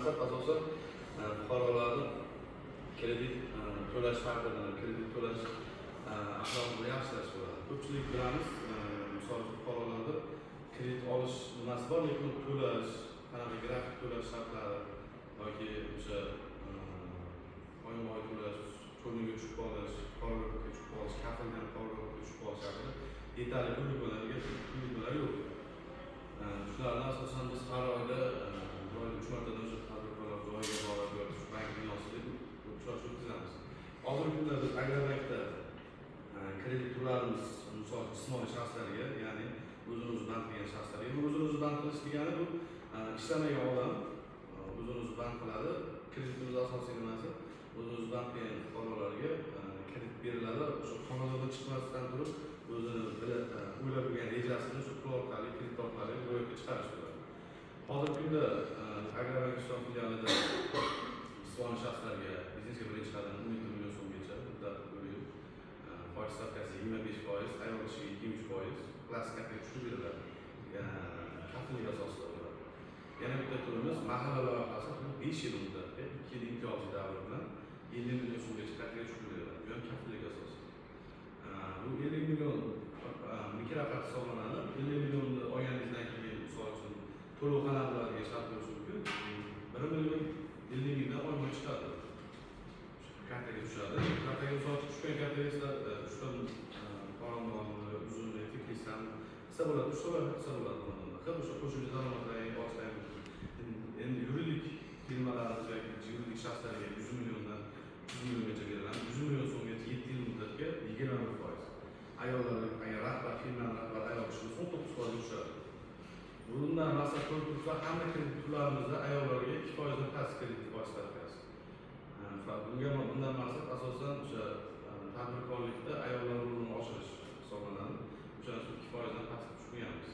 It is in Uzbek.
maqsad asosan fuqarolarni kredit to'lash tartibini, kredit to'lash axloqini yaxshilash bo'ladi. Ko'pchilik bilamiz, misol uchun fuqarolarda kredit olish nimasi bor, lekin to'lash, qanaqa grafik to'lash shartlari yoki o'sha oyma-oy to'lash, cho'lniga tushib qolish, qora-ko'kka tushib qolish, kafildan qora-ko'kka tushib qolish haqida yetarli ko'nikmalar yo'q. Shularni asosan biz har oyda 3 martadan o'sha tadbirkorlar joyiga borib yoki bank binosida uchrashuv o'tkazamiz. Hozirgi kunda biz Agrobankda kredit turlarimiz misol jismoniy shaxslarga, ya'ni o'zini band qilgan shaxslarga, bu o'zini band qilish degani bu ishlamagan odam o'zini band qiladi. Kreditimiz asosiy nimasi? O'zini band qilgan fuqarolarga kredit beriladi. O'sha xonadondan chiqmasdan turib o'zini o'ylab qo'ygan rejasini shu pul orqali, kredit orqali ro'yobga chiqarish bo'ladi. Hozirgi kunda Agrobank Ishton filialida jismoniy shaxslarga biznesga birinchi qadam 12 million so'mgacha muddat to'laydi. Foiz stavkasi 25%, ayol kishiga 23%, plastikga tushib beriladi. Kafillik asosida bo'ladi. Yana bitta turimiz mahalla loyihasi 5 yil muddatga 2 yil imtiyozli davr bilan 50 million so'mgacha qat'iy tushib beriladi. Bu ham kafillik asosida. Bu 50 million mikrofon hisoblanadi. 50 millionni olganingizdan keyin misol uchun to'lov qanaqalarga shart bo'lishi mumkin. 1 million 50 mingdan oyma chiqadi. Kartaga tushadi. Kartaga misol tushgan kartaga uchdan qoramolni, uzunni, tiklisdan hisoblanadi. Hisoblanadi. Ham o'sha qo'shimcha daromadlarga ochiladi. Endi yuridik firmalarga yoki yuridik shaxslarga 100 milliondan 100 milliongacha beriladi. 100 million so'mgacha 7 yil muddatga 21%. Ayollar, agar rahbar, firma rahbari ayol kishi 19% tushadi. Bundan maqsad ko'rib tursa, hamma kredit turlarimizda ayollarga 2% dan past kredit foiz stavkasi. Bundan maqsad asosan o'sha tadbirkorlikda ayollar rolini oshirish hisoblanadi. O'shaning uchun 2% dan pastga tushib qo'yamiz.